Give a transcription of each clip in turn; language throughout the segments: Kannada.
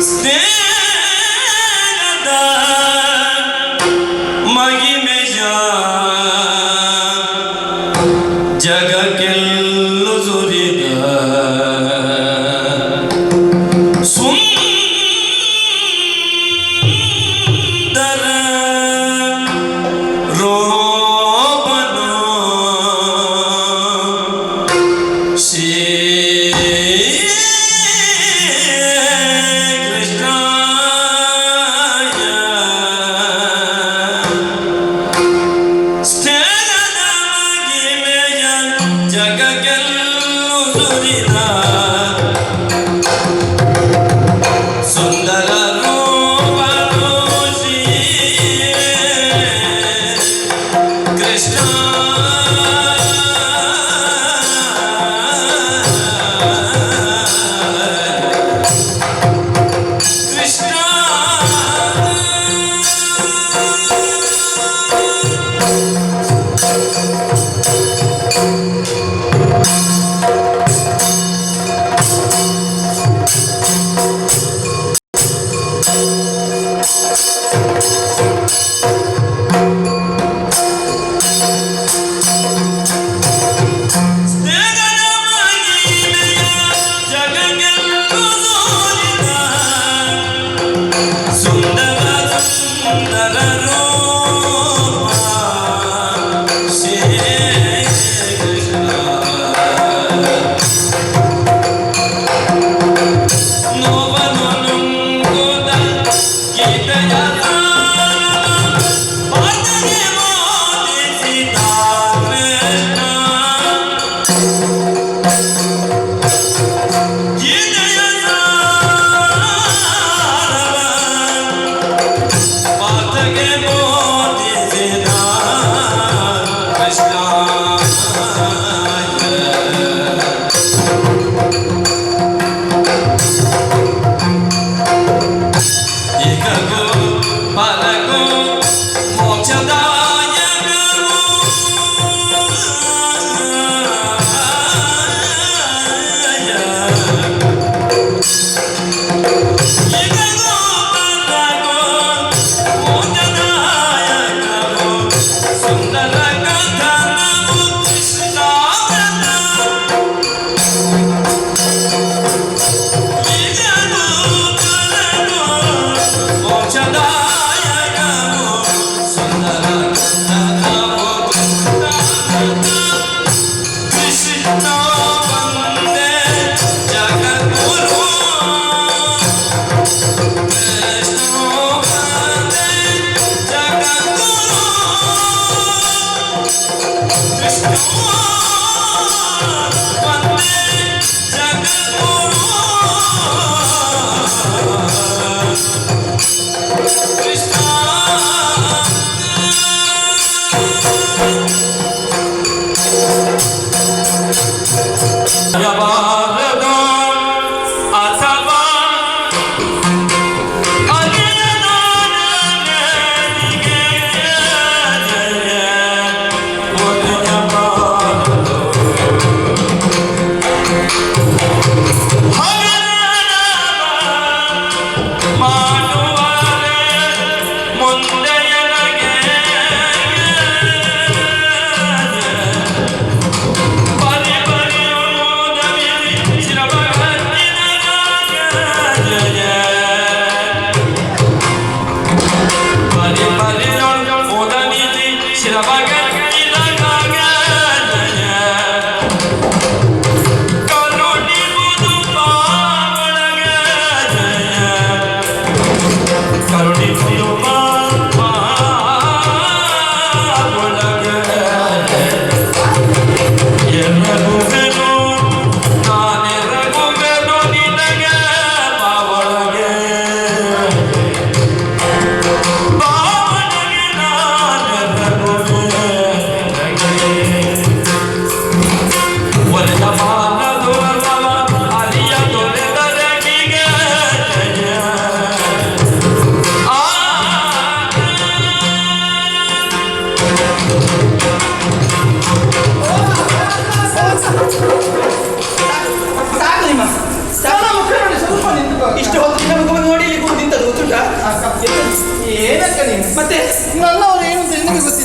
ಸ್ನೇಹದ ಮಗಿಮೆಯ ಜಗಕ್ಕೆಲ್ಲು ಸುರಿದ ಸುಂದರ ರೋಪನು ಶ್ರೀ ಜಗಕ್ಕೆಲ್ಲೂ ಸುರಿದ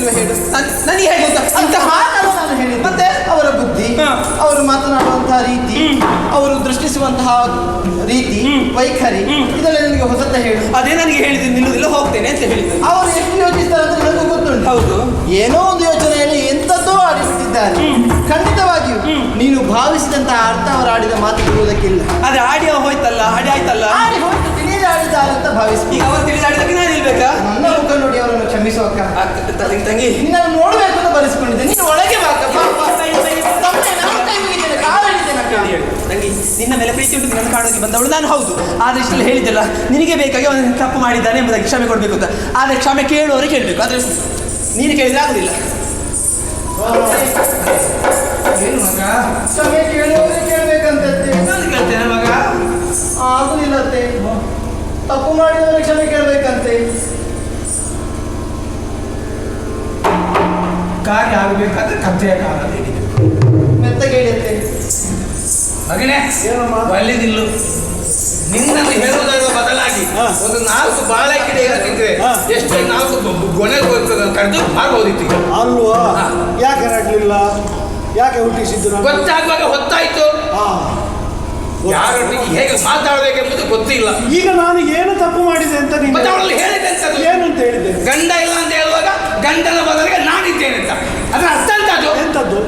ಹೇಳಿಲ್ವ ಹೇಳು? ನನಗೆ ಹೇಗೆ ಅಂತಹ ನಾನು ಹೇಳಿ ಮತ್ತೆ ಅವರ ಬುದ್ಧಿ, ಅವರು ಮಾತನಾಡುವಂತಹ ರೀತಿ, ಅವರು ದೃಷ್ಟಿಸುವಂತಹ ರೀತಿ, ವೈಖರಿ, ಇದೆಲ್ಲ ನನಗೆ ಹೊಸತ ಹೇಳು. ಅದೇ ನನಗೆ ಹೇಳಿದ್ದು ನಿಲ್ಲುವುದಿಲ್ಲ, ಹೋಗ್ತೇನೆ ಅಂತ ಹೇಳಿದ್ರು. ಅವರು ಎಷ್ಟು ಯೋಚಿಸ್ತಾರೆ ಅಂತ ನನಗೂ ಗೊತ್ತುಂಟು. ಹೌದು, ಏನೋ ಒಂದು ಯೋಚನೆಯಲ್ಲಿ ಎಂಥದ್ದೋ ಆಡಿಬಿಟ್ಟಿದ್ದಾರೆ. ಖಂಡಿತವಾಗಿಯೂ ನೀನು ಭಾವಿಸಿದಂತಹ ಅರ್ಥ ಅವರು ಆಡಿದ ಮಾತು ಬಿಡುವುದಕ್ಕಿಲ್ಲ. ಅದೇ ಆಡಿ ಹೋಯ್ತಲ್ಲ, ಆಡಿ ಆಯ್ತಲ್ಲ, ಆಡಿ ಹೋಯ್ತು, ತಿಳಿದಾಡಿದ್ದಾರೆ ಅಂತ ಭಾವಿಸಿ. ಈಗ ಅವರು ತಿಳಿದಾಡಿದಕ್ಕೆ ನಾನು ಇಲ್ಬೇಕಾ? ನನ್ನ ಮುಖ ನೋಡಿ ಅವರನ್ನು ಕ್ಷಮಿಸುವಕ್ಕ ತಂಗಿ, ನಿನ್ನನ್ನು ನೋಡ್ಬೇಕು ಅಂತ ಬರೆಸಿಕೊಂಡಿದ್ದೆ. ನೀನು ಒಳಗೆ ತಂಗಿ, ನಿನ್ನ ಮೇಲೆ ಪ್ರೀತಿ ಉಂಟು, ನನ್ನ ಕಾಣೋಕೆ ಬಂದವಳು ನಾನು. ಹೌದು, ಆದ್ರೆ ಇಷ್ಟೆಲ್ಲ ಹೇಳಿದ್ದಲ್ಲ, ನಿನಗೆ ಬೇಕಾಗಿ ಅವನು ತಪ್ಪು ಮಾಡಿದ್ದಾನೆ ಎಂಬುದಾಗಿ ಕ್ಷಮೆ ಕೊಡಬೇಕು ಅಂತ. ಆದರೆ ಕ್ಷಮೆ ಕೇಳುವವರೇ ಕೇಳಬೇಕು, ಆದರೆ ನೀನು ಕೇಳಿದ್ರೆ ಆಗುದಿಲ್ಲ. ಏನು ಮಗ, ಕ್ಷಮೆ ಕೇಳುವವರೇ ಕೇಳಬೇಕಂತಂತೆ. ನಾನು ಕೇಳ್ತೇನೆ ಮಗ, ಆಗುದಿಲ್ಲಂತೆ. ತಪ್ಪು ಮಾಡಿದವರೇ ಕ್ಷಮೆ ಕೇಳಬೇಕಂತೆ. ಕಾರ್ಯ ಆಗಬೇಕಾದ್ರೆ ಕಥೆಯ ಕಾಲ ಮೆತ್ತಗೆ ಹೇಳಿದಂತೆ. ಮಗನೇ, ಒಳ್ಳೆದಿಲ್ಲು ನಿನ್ನನ್ನು ಹೇಳುವುದರ ಬದಲಾಗಿ ಒಂದು 4 ಬಾಳೆ ಗಿಡ ಇರದಿದ್ರೆ ಎಷ್ಟು 4 ಗೊನೆ ಕರೆದು ಮಾಡ್ಬೋದಿತ್ತು. ಅಲ್ವಾ? ಯಾಕೆ ನಡಲಿಲ್ಲ? ಯಾಕೆ ಹುಟ್ಟಿಸಿದ್ದು? ಗೊತ್ತಾಗುವಾಗ ಹೊತ್ತಾಯ್ತು. ಯಾರೊಟ್ಟಿಗೆ ಹೇಗೆ ಮಾತಾಡಬೇಕೆಂಬುದು ಗೊತ್ತಿಲ್ಲ. ಈಗ ನಾನು ಏನು ತಪ್ಪು ಮಾಡಿದೆ ಅಂತ ಮತ್ತೆ ಅವಳಲ್ಲಿ ಹೇಳಿದೆ ಅಂತ. ಏನು ಅಂತ ಹೇಳಿದೆ? ಗಂಡ ಇಲ್ಲ ಅಂತ ಹೇಳುವಾಗ ಗಂಡನ ಬದಲಿಗೆ ನಾನಿದ್ದೇನೆ ಅಂತ. ಅದರ ಅರ್ಥ ಎಂತದ್ದು? ಎಂತದ್ದು?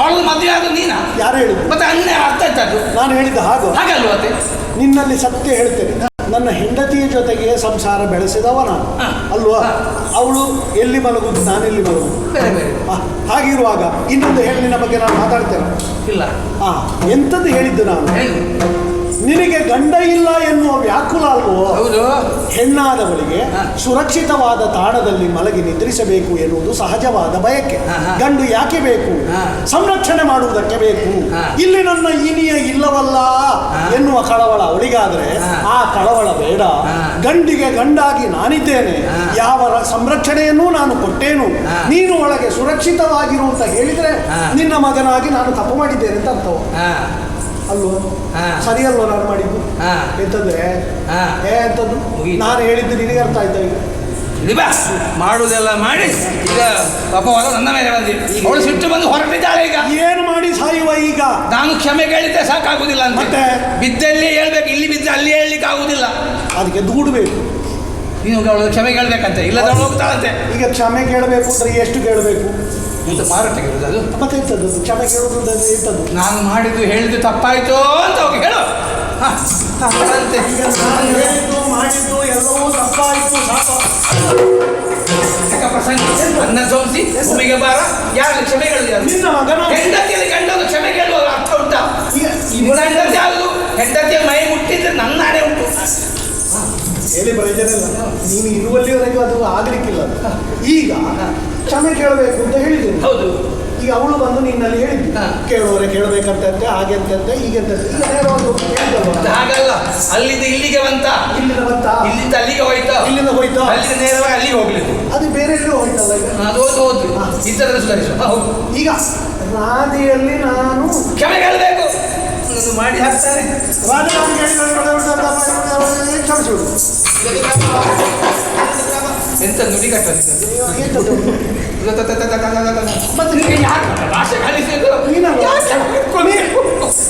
ಅವಳು ಮದುವೆ ಆದ ನೀನ? ಯಾರು ಹೇಳಿದ್ದು? ಮತ್ತೆ ಅನ್ನ ಅರ್ಥ ಎಂತದ್ದು? ನಾನು ಹೇಳಿದ್ದ ಹಾಗಲ್ವ? ಮತ್ತೆ ನಿನ್ನಲ್ಲಿ ಸತ್ಯ ಹೇಳ್ತೇನೆ. ನನ್ನ ಹೆಂಡತಿಯ ಜೊತೆಗೆ ಸಂಸಾರ ಬೆಳೆಸಿದವ ನಾನು ಅಲ್ವಾ? ಅವಳು ಎಲ್ಲಿ ಮಲಗುದು, ನಾನೆಲ್ಲಿ ಮಲಗುದು, ಬೇರೆ ಬೇರೆ. ಹಾಗಿರುವಾಗ ಇನ್ನೊಂದು ಹೆಣ್ಣಿನ ಬಗ್ಗೆ ನಾನು ಮಾತಾಡ್ತೇನೆ ಇಲ್ಲ. ಎಂಥದ್ದು ಹೇಳಿದ್ದು ನಾನು? ನಿನಗೆ ಗಂಡ ಇಲ್ಲ ಎನ್ನುವ ವ್ಯಾಕುಲ ಅಲ್ವೋ? ಹೌದು. ಹೆಣ್ಣಾದವಳಿಗೆ ಸುರಕ್ಷಿತವಾದ ತಾಣದಲ್ಲಿ ಮಲಗಿ ನಿದ್ರಿಸಬೇಕು ಎನ್ನುವುದು ಸಹಜವಾದ ಬಯಕೆ. ಗಂಡು ಯಾಕೆ ಬೇಕು? ಸಂರಕ್ಷಣೆ ಮಾಡುವುದಕ್ಕೆ ಬೇಕು. ಇಲ್ಲಿ ನನ್ನ ಇನಿಯ ಇಲ್ಲವಲ್ಲ ಎನ್ನುವ ಕಳವಳ ಅವಳಿಗಾದ್ರೆ ಆ ಕಳವಳ ಬೇಡ. ಗಂಡಿಗೆ ಗಂಡಾಗಿ ನಾನಿದ್ದೇನೆ, ಯಾವ ಸಂರಕ್ಷಣೆಯನ್ನೂ ನಾನು ಕೊಟ್ಟೇನು. ನೀನು ಒಳಗೆ ಸುರಕ್ಷಿತವಾಗಿರು ಅಂತ ಹೇಳಿದ್ರೆ ನಿನ್ನ ಮಗನಾಗಿ ನಾನು ತಪ್ಪು ಮಾಡಿದ್ದೇನೆ ಅಂತ ಅರ್ಥವ ಅಲ್ವೋ? ಸರಿ ಅಲ್ವೋ ನಾನು ಮಾಡಿದ್ದು? ಎಂತಂದ್ರೆ ಎಂತದ್ದು ನಾನು ಹೇಳಿದ್ದು ನಿನಗೆ ಅರ್ಥ ಆಯ್ತಾ? ಈಗ ಮಾಡುವುದೆಲ್ಲ ಮಾಡಿ ಈಗ ಪಾಪವಾದ ನನ್ನ ಮೇಲೆ ಬಂದಿದೆ. ಅವಳು ಸಿಟ್ಟು ಬಂದು ಹೊರಟಿದ್ದಾಳೆ. ಈಗ ಏನು ಮಾಡಿ ಸಾಯುವ? ಈಗ ನಾನು ಕ್ಷಮೆ ಕೇಳಿದ್ರೆ ಸಾಕಾಗುದಿಲ್ಲ ಅಂತ. ಮತ್ತೆ ಬಿದ್ದಲ್ಲಿ ಹೇಳ್ಬೇಕು, ಇಲ್ಲಿ ಬಿದ್ದರೆ ಅಲ್ಲಿ ಹೇಳಲಿಕ್ಕೆ ಆಗುದಿಲ್ಲ. ಅದಕ್ಕೆ ದೂಡಬೇಕು. ನೀನು ಅವಳು ಕ್ಷಮೆ ಕೇಳಬೇಕಂತೆ, ಇಲ್ಲದ ಹೋಗ್ತಾಳಂತೆ. ಈಗ ಕ್ಷಮೆ ಕೇಳಬೇಕು ಅಂದ್ರೆ ಎಷ್ಟು ಕೇಳಬೇಕು? ಎಂತ ಮಾರಾಟ ಕೇಳುದು ಅದು? ಮತ್ತೆ ಎಂಥದ್ದು ಕ್ಷಮೆ ಕೇಳುವುದು? ಎಂಥದ್ದು? ನಾನು ಮಾಡಿದ್ದು ಹೇಳಿದ್ದು ತಪ್ಪಾಯ್ತು ಅಂತ ಹೋಗಿ ಹೇಳು. ಹೇಳಿದ್ದು ಮಾಡಿದ್ದು ಎಲ್ಲವೂ ತಪ್ಪಾಯಿತು, ಪ್ರಸಂಗ ಅನ್ನ ಸೋಮಿಸಿ ಭೂಮಿಗೆ ಬಾರ. ಯಾರು ಕ್ಷಮೆ ಕೇಳಿದ? ನಿನ್ನ ಮಗನ ಹೆಂಡತಿಯಲ್ಲಿ ಗಂಡನು ಕ್ಷಮೆ ಕೇಳುವ ಅರ್ಥ ಉಂಟಾ? ಹೆಂಡತಿ ಯಾವುದು? ಹೆಂಡತಿಯ ಮೈ ಮುಟ್ಟಿದ್ರೆ ನನ್ನ ಹಣೆ ಉಂಟು. ಹೇಳಿ ಪ್ರಯೋಜನ ಇಲ್ಲ. ನೀನು ಇರುವಲ್ಲಿವರೆಗೂ ಅದು ಆಗಲಿಕ್ಕಿಲ್ಲ. ಈಗ ಕ್ಷಮೆ ಕೇಳಬೇಕು ಅಂತ ಹೇಳಿದ್ದೀನಿ. ಹೌದು. ಈಗ ಅವಳು ಬಂದು ನಿನ್ನಲ್ಲಿ ಹೇಳಿದ್ದು ಕೇಳುವವರೆ ಕೇಳಬೇಕಂತಂತೆ, ಹಾಗೆ ಅಂತಂತೆ, ಹೀಗೆ ಅಂತಂತೆ. ಈಗ ಹಾಗಲ್ಲ, ಅಲ್ಲಿಂದ ಇಲ್ಲಿಗೆ ಬಂತ, ಇಲ್ಲಿಂದ ಬಂತ, ಇಲ್ಲಿಂದ ಅಲ್ಲಿಗೆ ಹೋಯ್ತಾ, ಇಲ್ಲಿಂದ ಹೋಯ್ತಾ, ಅಲ್ಲಿಂದ ನೇರವಾಗಿ ಅಲ್ಲಿಗೆ ಹೋಗ್ಲಿಕ್ಕೆ. ಅದು ಬೇರೆ ಎಲ್ಲೂ ಹೋಯ್ತಲ್ಲ. ಈಗ ಅದು ಹೋದ್ವಿ ಇತರ ಸುಧಾರಿಸು. ಈಗ ರಾಧಿಯಲ್ಲಿ ನಾನು ಕ್ಷಮೆ ಕೇಳಬೇಕು ಮಾಡಿ ಹಾಕ್ತಾರೆ. ಕ್ಷಮಿಸುವುದು ಎಂತ ನುಡಿ ಕಟ್ಟೋದು ಭಾಷೆ ಕಲಿಸಿದ್ರು.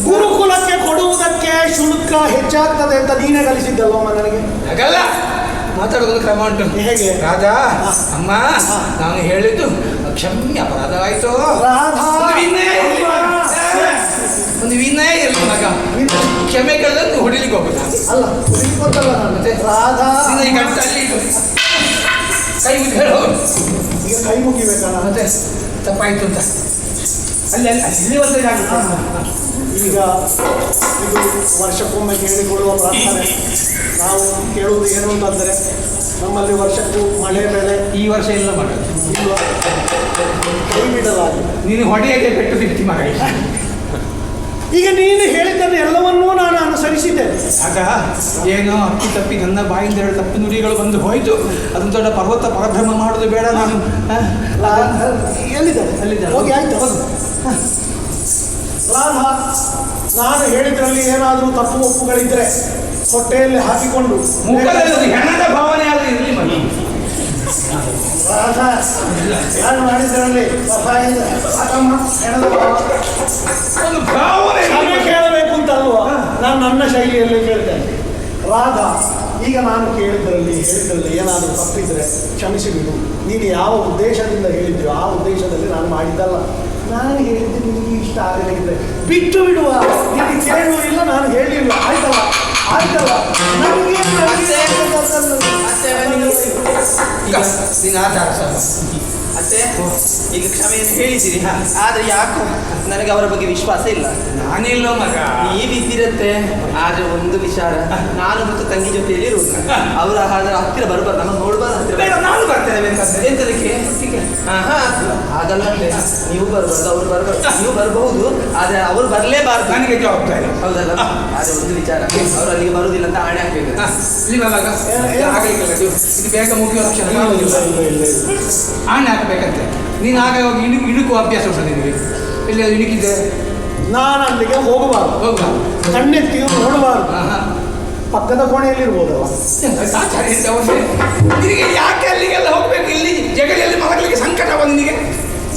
ಗುರುಕುಲಕ್ಕೆ ಕೊಡುವುದಕ್ಕೆ ಶುಲ್ಕ ಹೆಚ್ಚಾಗ್ತದೆ ಅಂತ ನೀನೇ ಕಲಿಸಿದ್ದಲ್ವ ನನಗೆ? ಹಾಗಲ್ಲ, ಮಾತಾಡೋದು ಕ್ರಮ ಉಂಟು. ಹೇಗೆ? ರಾಧಾ, ಅಮ್ಮ, ನಾನು ಹೇಳಿದ್ದು ಕ್ಷಮ್ಯ ಅಪರಾಧ ಆಯ್ತು. ಒಂದು ವಿನಯ ಇರಲಿ ಮಗ. ಕ್ಷಮೆ ಕೇಳಿದ್ರೆ ಹೊಡಿಲಿಕ್ಕೆ ಹೋಗುದು ಅಲ್ಲ, ಗೊತ್ತಲ್ಲ ನಾನು. ಮತ್ತೆ ರಾಧಾ ಈ ಗಂಟ ಅಲ್ಲಿ ಕೈ ಮುಗಿ ಹೇಳು. ಈಗ ಕೈ ಮುಗಿಬೇಕಲ್ಲ, ಮತ್ತೆ ತಪ್ಪಾಯ್ತು ಅಂತ ಅಲ್ಲಿ ಅಲ್ಲಿ ಇಲ್ಲಿ ಒಂದೇ ಆಗುತ್ತೆ. ಈಗ ಇದು ವರ್ಷಕ್ಕೊಮ್ಮೆ ಕೇಳಿಕೊಳ್ಳುವ ಪ್ರಾರ್ಥನೆ. ನಾವು ಕೇಳುವುದು ಏನು ಅಂತಂದರೆ, ನಮ್ಮಲ್ಲಿ ವರ್ಷಕ್ಕೂ ಮಳೆ ಬೆಳೆ ಈ ವರ್ಷ ಇಲ್ಲ ಮಗ, ಇಲ್ವ? ಕೈ ಬಿಡಲಾಗಿ ನೀನು ಹೊಡೆಯಕ್ಕೆ ಪೆಟ್ಟು ತಿಂತಿ ಮಗ. ಈಗ ನೀನು ಹೇಳಿದ್ದನ್ನು ಎಲ್ಲವನ್ನೂ ನಾನು ಅನುಸರಿಸಿದ್ದೇನೆ. ಆಗ ಏನೋ ಅಪ್ಪಿ ತಪ್ಪಿ ನನ್ನ ಬಾಯಿಂದ ಎರಡು ತಪ್ಪು ನುಡಿಗಳು ಬಂದು ಹೋಯಿತು. ಅದನ್ನ ದೊಡ್ಡ ಪರ್ವತ ಪರಭ್ರಮ ಮಾಡೋದು ಬೇಡ. ನಾನು ಎಲ್ಲಿದ್ದಾರೆ? ಅಲ್ಲಿದ್ದಾರೆ. ಹೋಗಿ ಆಯ್ತು. ರಾಧಾ, ನಾನು ಹೇಳಿದ್ರಲ್ಲಿ ಏನಾದರೂ ತಪ್ಪು ಒಪ್ಪುಗಳಿದ್ರೆ ಹೊಟ್ಟೆಯಲ್ಲಿ ಹಾಕಿಕೊಂಡು ಮುಖದಲ್ಲಿ ಹೆಣದ ಭಾವನೆ ಆದರೂ ಇರಲಿ ಮಗ. ಯಾರು ಮಾಡಿದ್ರಲ್ಲಿ ಒಂದು ಭಾವನೆ ಕ್ಷಮೆ ಕೇಳಬೇಕು ಅಂತ ಅಲ್ವಾ? ನಾನು ನನ್ನ ಶೈಲಿಯಲ್ಲೇ ಕೇಳ್ತೇನೆ. ರಾಧಾ, ಈಗ ನಾನು ಹೇಳಿದ್ರಲ್ಲಿ ಏನಾದರೂ ತಪ್ಪಿದ್ರೆ ಕ್ಷಮಿಸಿ ಬಿಡು. ನೀನು ಯಾವ ಉದ್ದೇಶದಿಂದ ಹೇಳಿದ್ಯೋ ಆ ಉದ್ದೇಶದಲ್ಲಿ ನಾನು ಮಾಡಿದ್ದಲ್ಲ. ನಾನು ಹೇಳಿದ್ದು ನಿನಗೆ ಇಷ್ಟ ಆಗಲಿದ್ರೆ ಬಿಟ್ಟು ಬಿಡುವ. ನಿನಗೆ ಕೇಳುವುದಿಲ್ಲ, ನಾನು ಹೇಳಿಲ್ಲ. ಆಯ್ತಲ್ಲ ನನಗೆ ನೀನು ಆಧಾರ ಅತ್ತೆ, ಈಗ ಕ್ಷಮೆಯನ್ನು ಹೇಳಿದ್ದೀರಿ, ಆದ್ರೆ ಯಾಕೋ ನನಗೆ ಅವರ ಬಗ್ಗೆ ವಿಶ್ವಾಸ ಇಲ್ಲ. ನಾನಿಲ್ಲ ಮಗ, ನೀವಿದ್ದಿರತ್ತೆ. ಆದ್ರೆ ಒಂದು ವಿಚಾರ, ನಾನು ಮತ್ತು ತಂಗಿ ಜೊತೆಯಲ್ಲಿ ಇರುವುದು. ಅವರ ಹತ್ತಿರ ಬರಬಾರ್ದು, ನಮ್ಮ ನೋಡ್ಬಾರ್ದು. ಹತ್ತಿರ ನಾನು ಬರ್ತೇನೆ ಎಂತದಕ್ಕೆ? ಹಾಗಲ್ಲ, ನೀವು ಬರಬಾರ್ದು, ಅವರು ಬರಬಾರ್ದು. ನೀವು ಬರಬಹುದು, ಆದ್ರೆ ಅವರು ಬರಲೇಬಾರ್ದು. ನನಗೆ ಜವಾಬ್ದಾರಿ. ಹೌದಲ್ಲ? ಆದ್ರೆ ಒಂದು ವಿಚಾರ, ಅವರು ಅಲ್ಲಿಗೆ ಬರುವುದಿಲ್ಲ ಅಂತ ಆಣೆ ಹಾಕ್ಬೇಕು. ಆಗಲಿಕ್ಕಿಲ್ಲ, ಇದು ಬೇಗ ಮುಖ್ಯ ಲಕ್ಷಣ. ಆಣೆ ಹಾಕಬೇಕಂತೆ. ನೀನು ಆಗ ಇಣುಕುವ ಅಭ್ಯಾಸ ಉಂಟು ನಿನಗೆ. ಎಲ್ಲಿ ಅದು ಇಣುಕಿದ್ದೆ? ನಾನು ಅಲ್ಲಿಗೆ ಹೋಗಬಾರ್ದು, ಕಣ್ಣೆತ್ತಿ ನೋಡಬಾರ್ದು. ಪಕ್ಕದ ಕೋಣೆಯಲ್ಲಿ ಇರ್ಬೋದಲ್ಲ. ನಿನಗೆ ಯಾಕೆ ಅಲ್ಲಿಗೆಲ್ಲ ಹೋಗ್ಬೇಕು? ಇಲ್ಲಿ ಜಗಲಿಯಲ್ಲಿ ಮಲಗಲಿಕ್ಕೆ ಸಂಕಟ ಬಂದು ನಿನಗೆ.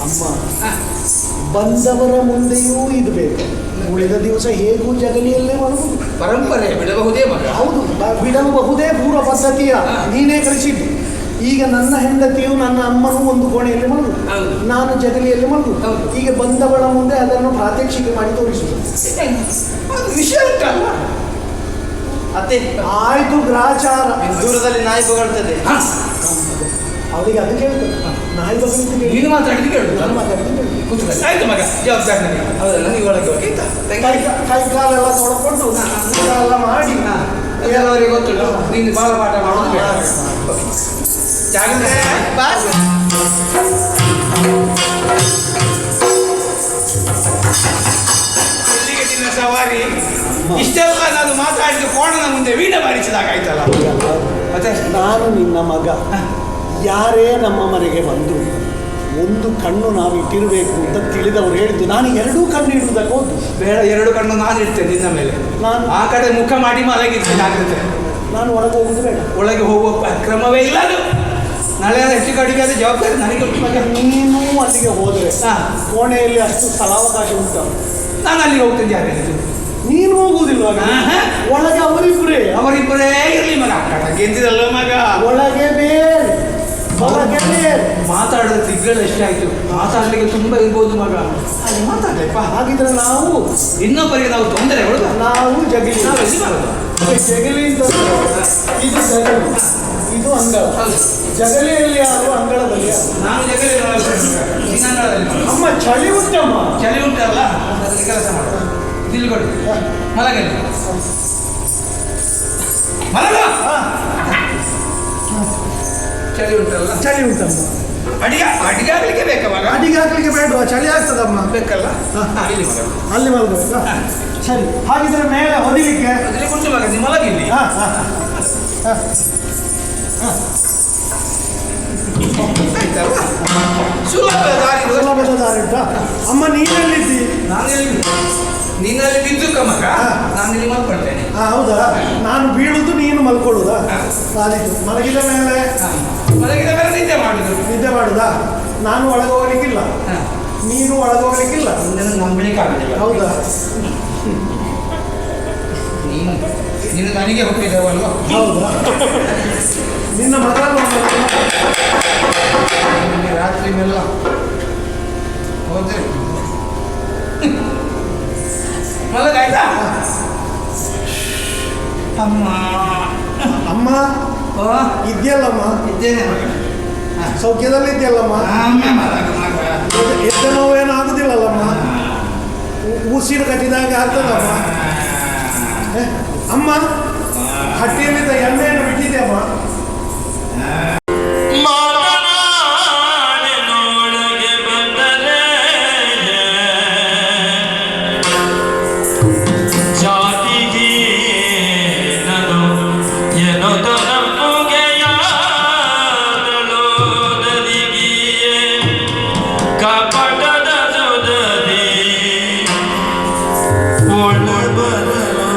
ಅಮ್ಮ, ಬಂದವರ ಮುಂದೆಯೂ ಇದು ಬೇಕು. ಉಳಿದ ದಿವಸ ಹೇಗೂ ಜಗಲಿಯಲ್ಲೇ ಮಲಗುದು. ಪರಂಪರೆ ಬಿಡಬಹುದೇ ಮಗ? ಹೌದು, ಬಿಡಬಹುದೇ. ಪೂರ್ವ ಪದ್ಧತಿಯ ನೀನೇ ಕಳಿಸಿದ್ದು. ಈಗ ನನ್ನ ಹೆಂಡತಿಯು ನನ್ನ ಅಮ್ಮನೂ ಒಂದು ಕೋಣೆಯಲ್ಲಿ ಮಲಗುದು, ನಾನು ಜಗಲಿಯಲ್ಲಿ ಮಲಗುದು. ಈಗ ಬಂದವಳ ಮುಂದೆ ಅದನ್ನು ಪ್ರಾತ್ಯಕ್ಷಿಕೆ ಮಾಡಿ ತೋರಿಸುವುದು ವಿಷಯ ಉಂಟಲ್ಲ. ಅತ್ತೆ, ಆಯ್ತು, ಗ್ರಾಚಾರ. ದೂರದಲ್ಲಿ ನಾಯಿ ಬೊಗಳ್ತದೆ. ಅವರಿಗೆ ಅದು ಕೇಳ್ತದೆ. ನಾಯಿ ಬಗ್ಗೆ ನೀನು ಮಾತಾಡಿದ್ದು ಕೇಳು, ನಾನು ಮಾತಾಡ್ತೀನಿ. ಆಯ್ತು ಮಗ, ಜವಾಬ್ದಾರಿ ನನಗೆ. ಹೌದಲ್ಲ? ನೀವು ಒಳಗೆ ಹೋಗಿ ಆಯ್ತಾ? ಕೈ ಕಾಲೆಲ್ಲ ತೊಳ್ಕೊಂಡು ಎಲ್ಲ ಮಾಡಿ ಎಲ್ಲವರಿಗೆ ಗೊತ್ತುಂಟು. ನೀನು ಬಾಲಪಾಠ ಮಾಡೋದು ಬೇಡ. ಜಾಗ್ರತೆ. ಎಲ್ಲಿಗೆ ನಿನ್ನ ಸವಾರಿ? ಇಷ್ಟೆಲ್ಲ ನಾನು ಮಾತಾಡಿದ ಕೋಣನ ಮುಂದೆ ವೀಣೆ ಬಾರಿಸಿದಾಗಾಯ್ತಲ್ಲ. ಮತ್ತೆ ನಾನು ನಿನ್ನ ಮಗ. ಯಾರೇ ನಮ್ಮ ಮನೆಗೆ ಬಂದು ಒಂದು ಕಣ್ಣು ನಾವು ಇಟ್ಟಿರಬೇಕು ಅಂತ ತಿಳಿದವರು ಹೇಳಿದ್ದು. ನಾನು ಎರಡೂ ಕಣ್ಣು ಇಡುವುದಕ್ಕೆ ಹೋದ್ದು. ಬೇಡ, ಎರಡು ಕಣ್ಣು ನಾನು ಇಡ್ತೇನೆ ನಿನ್ನ ಮೇಲೆ. ನಾನು ಆ ಕಡೆ ಮುಖ ಮಾಡಿ ಮಲಗಿರ್ತೇನೆ. ಜಾಗ್ರತೆ. ನಾನು ಒಳಗೆ ಹೋಗುದು ಬೇಡ. ಒಳಗೆ ಹೋಗುವ ಕ್ರಮವೇ ಇಲ್ಲ ಅದು. ನಾಳೆ ಹೆಚ್ಚು ಕಡಿಮೆ ಆದ ಜವಾಬ್ದಾರಿ ನನಗೆ ಉಂಟು ಮಗ. ನೀನು ಅಲ್ಲಿಗೆ ಹೋದರೆ ಹಾಂ, ಕೋಣೆಯಲ್ಲಿ ಅಷ್ಟು ಸ್ಥಳಾವಕಾಶ ಉಂಟು. ನಾನು ಅಲ್ಲಿಗೆ ಹೋಗ್ತೇನೆ. ಯಾರು ನೀನು ಹೋಗುವುದಿಲ್ಲ. ಒಳಗೆ ಅವರಿಬ್ಬರೇ ಇರಲಿ ಮಗ. ಗೆದ್ದಿರಲ್ಲ ಮಗ. ಒಳಗೆ ಬೇರೆ, ಹೊರಗೆ ಬೇರೆ. ಮಾತಾಡೋದು ದಿಗ್ಗಳು ಎಷ್ಟಾಯ್ತು. ಮಾತಾಡ್ಲಿಕ್ಕೆ ತುಂಬಾ ಇರ್ಬೋದು ಮಗ. ಅಲ್ಲಿ ಮಾತಾಡ್ಲಪ್ಪ. ಹಾಗಿದ್ರೆ ನಾವು ಇನ್ನೊಬ್ಬರಿಗೆ ನಾವು ತೊಂದರೆ ಹೊಡೆದ. ನಾವು ಜಗಲಿ. ನಾವು ಎಲ್ಲಿ ಮಾಡೋದು? ಜಗಲಿ ಅಂತ ಇದು ಜಗಲಿ, ಇದು ಅಂಗಳ. ಜಗಲಿಯಲ್ಲಿ ಯಾರು, ಅಂಗಳದಲ್ಲಿ ಯಾರು? ನಾನು ಜಗಲಿ ಅಮ್ಮ ಚಳಿ ಉಂಟಮ್ಮ. ಚಳಿ ಉಂಟಲ್ಲ, ಅದರಲ್ಲಿ ಕೆಲಸ ಮಾಡು. ಇಲ್ಲಿ ಕೊಡಿ, ಮಲಗಲಿ. ಮಲಗ. ಚಳಿ ಉಂಟಲ್ಲ? ಚಳಿ ಉಂಟಮ್ಮ. ಅಡಿಗೆ ಆಗ್ಲಿಕ್ಕೆ ಬೇಕವಾಗ? ಅಡಿಗೆ ಹಾಕ್ಲಿಕ್ಕೆ ಬೇಡವಾ? ಚಳಿ ಆಗ್ತದಮ್ಮ. ಬೇಕಲ್ಲ? ಇಲ್ಲಿ ಮಗ. ಅಲ್ಲಿ ಮಲಗಬೇಕಾ? ಸರಿ, ಹಾಗಿದ್ರೆ ಮೇಲೆ ಹೊದಿಲಿಕ್ಕೆ ಅದ್ರಲ್ಲಿ ಕುಂಟು ಮಗ, ನೀವು ಮಲಗಿಲ್ಲಿ. ಆಯ್ತಲ್ವಾ? ಸುಲಭ ದಾರಿ. ಸುಲಭದ ದಾರಿ ಉಂಟಾ? ಅಮ್ಮ ನೀನೆಲ್ಲಿದ್ದಿ? ನೀನಲ್ಲಿ ಬಿದ್ದು ಮಗ, ನಾನು ಇಲ್ಲಿ ಮಲ್ಕೊಳ್ತೇನೆ. ಹೌದಾ? ನಾನು ಬೀಳುದು, ನೀನು ಮಲ್ಕೊಳ್ಳುದಾ? ಮಲಗಿದ ಮೇಲೆ ಮಲಗಿದ ಮೇಲೆ ನಿದ್ದೆ ಮಾಡುದು. ನಿದ್ದೆ ಮಾಡುದಾ? ನಾನು ಒಳಗೆ ಹೋಗ್ಲಿಕ್ಕಿಲ್ಲ, ನೀನು ಒಳಗೆ ಹೋಗ್ಲಿಕ್ಕಿಲ್ಲ. ನಂಬಲಿಕ್ಕೆ ಆಗುದಿಲ್ಲ. ಹೌದಾ? ನೀನು ನನಗೆ ಹುಟ್ಟಿದವಲ್ವ? ಹೌದಾ? ನಿನ್ನ ಮಗ ರಾತ್ರಿ ಮೇಲೆ ಹೋದ್ರೆ ಮಲಗಾಯ್ತಾ? ಅಮ್ಮ ಅಮ್ಮ ಇದೆಯಲ್ಲಮ್ಮ? ಇದ್ದೇನೆ ಮಗ. ಸೌಖ್ಯದಲ್ಲಿ ಇದೆಯಲ್ಲಮ್ಮ? ಎದ್ದ ನೋವೇನು ಆಗುದಿಲ್ಲಲ್ಲಮ್ಮ? ಉಸಿರು ಕಟ್ಟಿದಾಗ ಆಗ್ತದಮ್ಮ? ಅಮ್ಮ ಹಟ್ಟಿಯಲ್ಲಿದ್ದ ಎಣ್ಣೆಯನ್ನು ಬಿಟ್ಟಿದೆಯಮ್ಮ? ಮಾತನಾಡಿನೊಳಗೆ ಬಂದರೆ ಜಾತಿಗೆ ನಾನು ಏನೋ ತನಮುಗೆಯಾದಳು ನದಿಗೆಯೇ ಕಪಟದ ಜೊದರಿ ಒಳ ಬರಲು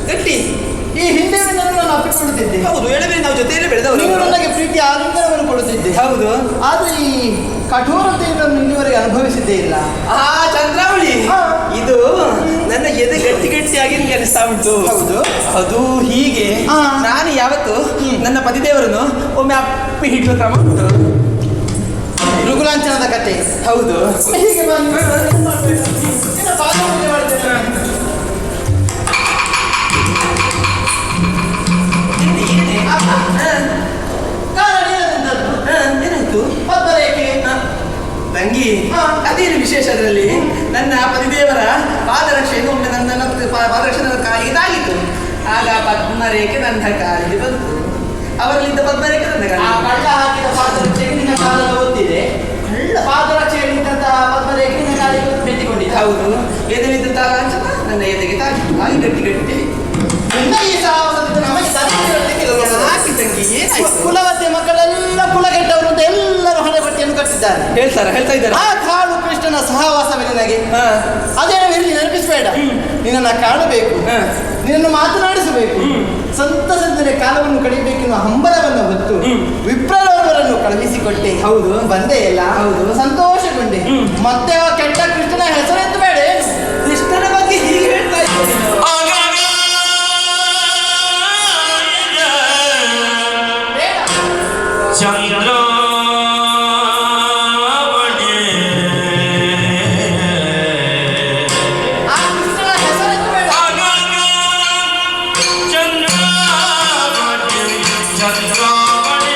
ಗಟ್ಟಿ. ಈ ಹಿಂದೆ ನಾನು ಅಪ್ಪಿಕೊಳ್ಳುತ್ತಿದ್ದೆ. ಹೌದು, ಎಳವೆ ನಾವು ಜೊತೆಯಲ್ಲಿ ಬೆಳೆದವರು. ನೀನು ನನಗೆ ಪ್ರೀತಿ ಆಲಿಂಗನವನ್ನು ಕೊಡುತ್ತಿದ್ದೆ. ಹೌದು. ಆದ್ರೆ ಈ ಕಠೋರತೆಯನ್ನು ಇಲ್ಲಿವರೆಗೆ ಅನುಭವಿಸಿದ್ದೇ ಇಲ್ಲ. ಆ ಚಂದ್ರಾವಳಿ, ಹಾ. ಇದು ನನ್ನ ಎದೆ ಗಟ್ಟಿ ಗಟ್ಟಿಯಾಗಿ ನಿಮಗೆ ಅನಿಸ್ತಾ ಉಂಟು. ಹೌದು. ಅದು ಹೀಗೆ ಹಾ. ನಾನು ಯಾವತ್ತು ನನ್ನ ಪತಿದೇವರನ್ನು ಒಮ್ಮೆ ಅಪ್ಪಿ ಹಿಡಿಯುವ ಕ್ರಮ ಉಂಟು. ಋಗುಲಾಂಚನದ ಕತೆ. ಹೌದು. ಹೀಗೆ ಬಂದು ನಿನ್ನ ಪಾದಪೂಜೆ ಮಾಡ್ತೇನೆ. ಏನೇ? ಕಾರಣ ಏನಂತದ್ದು? ಏನಾಯ್ತು? ಪದ್ಮರೇಖೆ. ತಂಗಿ, ಹಾ. ಅದೇನು ವಿಶೇಷ ಅದರಲ್ಲಿ? ನನ್ನ ಪತಿದೇವರ ಪಾದರಕ್ಷೆಯನ್ನು ಒಮ್ಮೆ ನನ್ನ ಪಾದರಕ್ಷೆ ನನ್ನ ಕಾಲಿಗೆ ತಾಗಿತು. ಆಗ ಪದ್ಮರೇಖೆ ನನ್ನ ಕಾಲಿಗೆ ಬಂತು. ಅವರಲ್ಲಿದ್ದ ಪದ್ಮರೇಖೆ ನನ್ನ ಆ ಕಾಲಿಗೆ. ಕಳ್ಳ ಹಾಕಿದ ಪಾದರಕ್ಷೆಗೆ ನಿನ್ನ ಕಾಲನ್ನು ಒತ್ತಿದೆ. ಕಳ್ಳ ಪಾದರಕ್ಷೆಯಲ್ಲಿದ್ದಂತಹ ಪದ್ಮರೇಖೆ ನಿನ್ನ ಕಾಲಿಗೆ ಮೆಟ್ಟಿಕೊಂಡಿದ್ದ. ಹೌದು, ಎದೆಲಿದ್ದ ಲಾಂಛನ ನನ್ನ ಎದೆಗೆ ತಾಗಿತು. ಹಾಗೆ ಗಟ್ಟಿ ಗಟ್ಟಿ. ನಿನ್ನ ಈ ಸಾಹಸದಿಂದ ನಮಗೆ ಸಾಧ್ಯವಿರಲಿಕ್ಕೆ ಇಲ್ಲ. ಯಾಕೆ ತಂಗಿ, ಏನಾಯ್ತು? ಕುಲವತಿ ಮಕ್ಕಳೆಲ್ಲ ಕುಲಗೆಟ್ಟವರು ಅಂತ ಎಲ್ಲರೂ ಹಣೆಪಟ್ಟಿಯನ್ನು ಕಟ್ಟಿದ್ದಾರೆ. ಹೇಳ್ತಾ ಇದ್ದಾರೆ. ಆ ಕಾಳು ಕೃಷ್ಣನ ಸಹವಾಸವೇ ನಿನಗೆ. ಹಾ. ಅದೇನೋ ಇರಲಿ, ನೆನಪಿಸಬೇಡ. ನಿನ್ನನ್ನು ಕಾಣಬೇಕು, ಹಾ. ನಿನ್ನನ್ನು ಮಾತನಾಡಿಸಬೇಕು, ಸಂತಸದಿಂದ ಕಾಲವನ್ನು ಕಡಿಬೇಕೆನ್ನುವ ಹಂಬಲವನ್ನು ಹೊತ್ತು ವಿಪ್ರಲೋಕರನ್ನು ಕಳುಹಿಸಿಕೊಟ್ಟೆ. ಹೌದು. ಬಂದೇ ಇಲ್ಲ. ಹೌದು. ಸಂತೋಷಗೊಂಡೆ. ಮತ್ತೆ ಆ ಕೆಟ್ಟ ಕೃಷ್ಣನ ಹೆಸರೆತ್ತು ಬೇಡ. ಕೃಷ್ಣನ ಬಗ್ಗೆ ಹೀಗೆ ಹೇಳ್ತಾ ಇದ್ದೀನಿ. ಚಂದ್ರಾವಣಿ ಆ ಕೃಷ್ಣನ ಹೆಸರೆತ್ತು ಬೇಡ. ಚಂದ್ರಾವಣಿ ಚಂದ್ರಾವಣಿ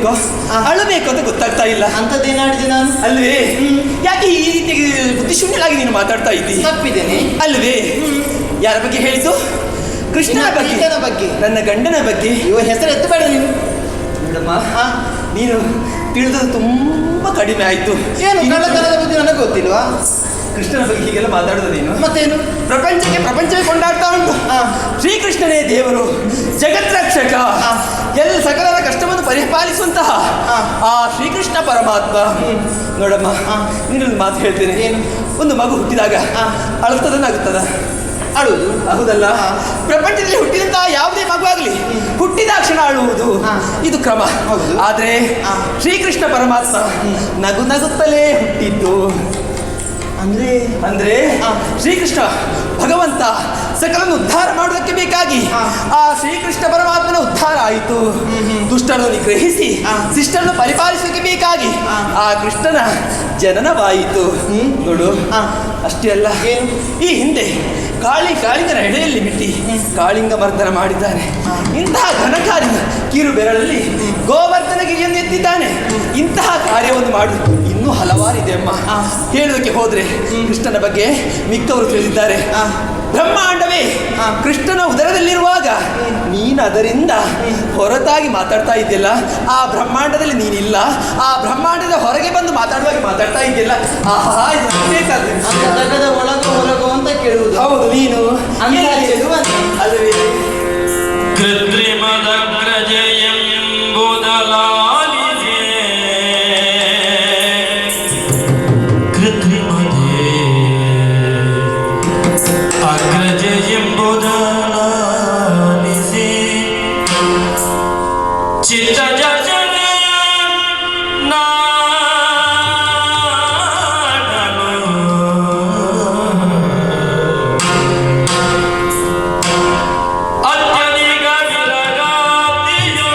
ನಗಬೇಕೋ ಅಳಬೇಕೋ ಅಂತ ಗೊತ್ತಾಗ್ತಾ ಇಲ್ಲ. ಅಂತದ್ದೇನಾಡಿದೆ ನಾನು? ಅಲ್ವೇ? ಯಾಕೆ ಈ ರೀತಿ ಬುದ್ಧಿಶೂನ್ಯಲಾಗಿ ನೀನು ಮಾತಾಡ್ತಾ ಇದ್ದಿ? ತಪ್ಪಿದ್ದೇನೆ ಅಲ್ವೇ? ಯಾರ ಬಗ್ಗೆ ಹೇಳಿದ್ದು? ಕೃಷ್ಣನ ಬಗ್ಗೆ, ನನ್ನ ಗಂಡನ ಬಗ್ಗೆ. ಇವ ಹೆಸರು ಎತ್ತಬೇಡ ನೀನು. ನೋಡಮ್ಮ, ನೀನು ತಿಳಿದದ್ದು ತುಂಬಾ ಕಡಿಮೆ ಆಯ್ತು. ಏನು ಕಳ್ಳತನದ ಬುದ್ಧಿ ನನಗೆ ಗೊತ್ತಿಲ್ವಾ? ಕೃಷ್ಣನ ಬಗ್ಗೆ ಹೀಗೆಲ್ಲ ಮಾತಾಡೋದು ನೀನು? ಮತ್ತೇನು? ಪ್ರಪಂಚವೇ ಕೊಂಡಾಡ್ತಾ ಉಂಟು. ಶ್ರೀಕೃಷ್ಣನೇ ದೇವರು, ಜಗತ್ರಕ್ಷಕ, ಎಲ್ಲ ಸಕಲರ ಕಷ್ಟವನ್ನು ಪರಿಪಾಲಿಸುವಂತಹ ಆ ಶ್ರೀಕೃಷ್ಣ ಪರಮಾತ್ಮ. ನೋಡಮ್ಮ, ನೀನೊಂದು ಮಾತು ಹೇಳ್ತೇನೆ. ಒಂದು ಮಗು ಹುಟ್ಟಿದಾಗ ಅಳುತ್ತದನ್ನಾಗುತ್ತದ? ಅಳುವುದು ಹೌದಲ್ಲ? ಪ್ರಪಂಚದಲ್ಲಿ ಹುಟ್ಟಿದಂತಹ ಯಾವುದೇ ಮಗು ಆಗಲಿ ಹುಟ್ಟಿದಾಕ್ಷಣ ಅಳುವುದು ಇದು ಕ್ರಮ. ಆದ್ರೆ ಶ್ರೀಕೃಷ್ಣ ಪರಮಾತ್ಮ ನಗು ನಗುತ್ತಲೇ ಹುಟ್ಟಿದ್ದು. ಅಂದ್ರೆ ಶ್ರೀಕೃಷ್ಣ ಭಗವಂತ ಸಕಲನ್ನು ಉದ್ಧಾರ ಮಾಡುವುದಕ್ಕೆ ಬೇಕಾಗಿ ಆ ಶ್ರೀಕೃಷ್ಣ ಪರಮಾತ್ಮನ ಉದ್ಧಾರ ಆಯಿತು. ದುಷ್ಟರನ್ನು ನಿಗ್ರಹಿಸಿ ಶಿಷ್ಟರನ್ನು ಪರಿಪಾಲಿಸಲಿಕ್ಕೆ ಬೇಕಾಗಿ ಆ ಕೃಷ್ಣನ ಜನನವಾಯಿತು. ನೋಡು, ಅಷ್ಟೇ ಅಲ್ಲ, ಈ ಹಿಂದೆ ಕಾಳಿಂಗನ ಎಡೆಯಲ್ಲಿ ಬಿಟ್ಟು ಕಾಳಿಂಗ ಮರ್ದನ ಮಾಡಿದ್ದಾನೆ. ಇಂತಹ ಘನಕಾರ್ಯ ಕಿರು ಬೆರಳಲ್ಲಿ ಗೋವರ್ಧನ ಗಿರಿಯನ್ನು ಎತ್ತಿದ್ದಾನೆ. ಇಂತಹ ಕಾರ್ಯವನ್ನು ಮಾಡು ಇನ್ನೂ ಹಲವಾರಿದೆ ಅಮ್ಮ. ಹೇಳೋದಕ್ಕೆ ಹೋದ್ರೆ ಕೃಷ್ಣನ ಬಗ್ಗೆ ಮಿಕ್ಕವರು ತಿಳಿದಿದ್ದಾರೆ. ಬ್ರಹ್ಮಾಂಡವೇ ಕೃಷ್ಣನ ಉದರದಲ್ಲಿರುವಾಗ ನೀನು ಅದರಿಂದ ಹೊರತಾಗಿ ಮಾತಾಡ್ತಾ ಇದ್ದಿಲ್ಲ. ಆ ಬ್ರಹ್ಮಾಂಡದಲ್ಲಿ ನೀನಿಲ್ಲ. ಆ ಬ್ರಹ್ಮಾಂಡದ ಹೊರಗೆ ಬಂದು ಮಾತಾಡ್ತಾ ಇದ್ದಿಲ್ಲ. ಆಹಾ, ಜಗದ ಒಳಗು ಹೊರಗು ಅಂತ ಕೇಳುವುದು. ಹೌದು, ನೀನು ಅಲ್ಲವೇ? ಅತ್ಯಧಿಕ ವಿರಗಾತಿಯೋ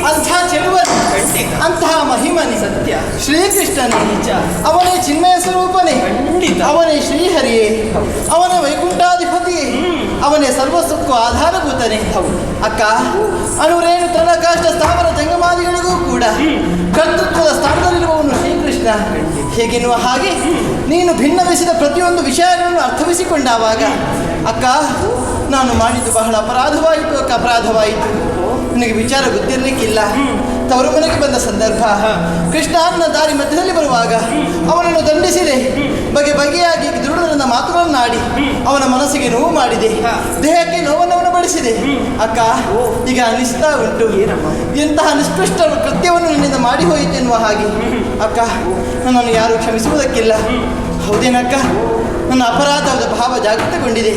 ಅಂಥ ಚೆಲುವನೆ, ಅಂತಹ ಮಹಿಮನೆ ಸತ್ಯ. ಶ್ರೀಕೃಷ್ಣನೇ, ನಿಜ. ಅವನೇ ಚಿನ್ಮಯ ಸ್ವರೂಪನೇ, ಖಂಡಿತ. ಅವನೇ ಶ್ರೀಹರಿಯೇ, ಅವನೇ ವೈಕುಂಠಾಧಿಪತಿಯೇ, ಅವನೇ ಸರ್ವಸ್ವಕ್ಕೂ ಆಧಾರಭೂತನೇ. ಅಕ್ಕ, ಅಣುರೇಣು ತೃಣಕಾಷ್ಟ ಸ್ಥಾವರ ಜಂಗಮಾದಿಗಳಿಗೂ ಕೂಡ ಕರ್ತೃತ್ವದ ಸ್ಥಾನದಲ್ಲಿರುವವನು ಶ್ರೀಕೃಷ್ಣ. ಹೇಗೆನ್ನುವ ಹಾಗೆ ನೀನು ಭಿನ್ನವಿಸಿದ ಪ್ರತಿಯೊಂದು ವಿಷಯಗಳನ್ನು ಅರ್ಥವಿಸಿಕೊಂಡಾವಾಗ ಅಕ್ಕ, ನಾನು ಮಾಡಿದ್ದು ಬಹಳ ಅಪರಾಧವಾಯಿತು ಅಕ್ಕ, ಅಪರಾಧವಾಯಿತು. ನಿನಗೆ ವಿಚಾರ ಗೊತ್ತಿರಲಿಕ್ಕಿಲ್ಲ. ತವರು ಮನೆಗೆ ಬಂದ ಸಂದರ್ಭ, ಕೃಷ್ಣ ನನ್ನ ದಾರಿ ಮಧ್ಯದಲ್ಲಿ ಬರುವಾಗ ಅವನನ್ನು ದಂಡಿಸಿದೆ. ಬಗೆ ಬಗೆಯಾಗಿ ದುರುಡನ ಮಾತುಗಳನ್ನಾಡಿ ಅವನ ಮನಸ್ಸಿಗೆ ನೋವು ಮಾಡಿದೆ, ದೇಹಕ್ಕೆ ನೋವನ್ನು ಬಡಿಸಿದೆ. ಅಕ್ಕ, ಈಗ ಅನಿಸ್ತಾ ಉಂಟು, ಎಂತಹ ನಿಷ್ಕೃಷ್ಟ ಕೃತ್ಯವನ್ನು ನನ್ನಿಂದ ಮಾಡಿ ಹೋಯಿತು ಎನ್ನುವ ಹಾಗೆ. ಅಕ್ಕ, ನನ್ನನ್ನು ಯಾರು ಕ್ಷಮಿಸುವುದಕ್ಕಿಲ್ಲ. ಹೌದೇನಕ್ಕ? ನನ್ನ ಅಪರಾಧದ ಭಾವ ಜಾಗೃತಗೊಂಡಿದೆ.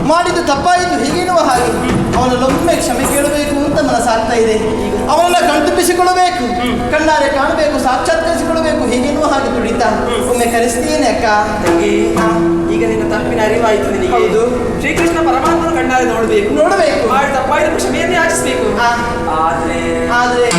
ಮಾಡಿದ್ದು ತಪ್ಪಾಯಿತು ಹೀಗೆನ್ನುವ ಹಾಗೆ ಅವನಲ್ಲೊಮ್ಮೆ ಕ್ಷಮೆ ಕೇಳಬೇಕು ಅಂತ ಮನಸ್ಸಾಗ್ತಾ ಇದೆ. ಅವನನ್ನ ಕಣ್ತುಂಬಿಸಿಕೊಳ್ಳಬೇಕು, ಕಣ್ಣಾರೆ ಕಾಣಬೇಕು, ಸಾಕ್ಷಾತ್ಕರಿಸಿಕೊಳ್ಳಬೇಕು ಹೀಗೆನ್ನುವ ಹಾಗೆ ತುಡಿತಾ ಒಮ್ಮೆ ಕರೆಸ್ತೀಯೇನೆ ಅಕ್ಕ? ತಂಗಿ, ಈಗ ನಿನ್ನ ತಪ್ಪಿನ ಅರಿವಾಯಿತು ನಿನಗೆ. ಹೌದು. ಶ್ರೀಕೃಷ್ಣ ಪರಮಾತ್ಮನ ಕಣ್ಣಾರೆ ನೋಡಬೇಕು, ನೋಡಬೇಕು. ಮಾಡಿ ತಪ್ಪಾಯಿತು ಕ್ಷಮೆಯನ್ನು ಯಾಚಿಸಬೇಕು. ಆ. ಆದ್ರೆ ಆದ್ರೆ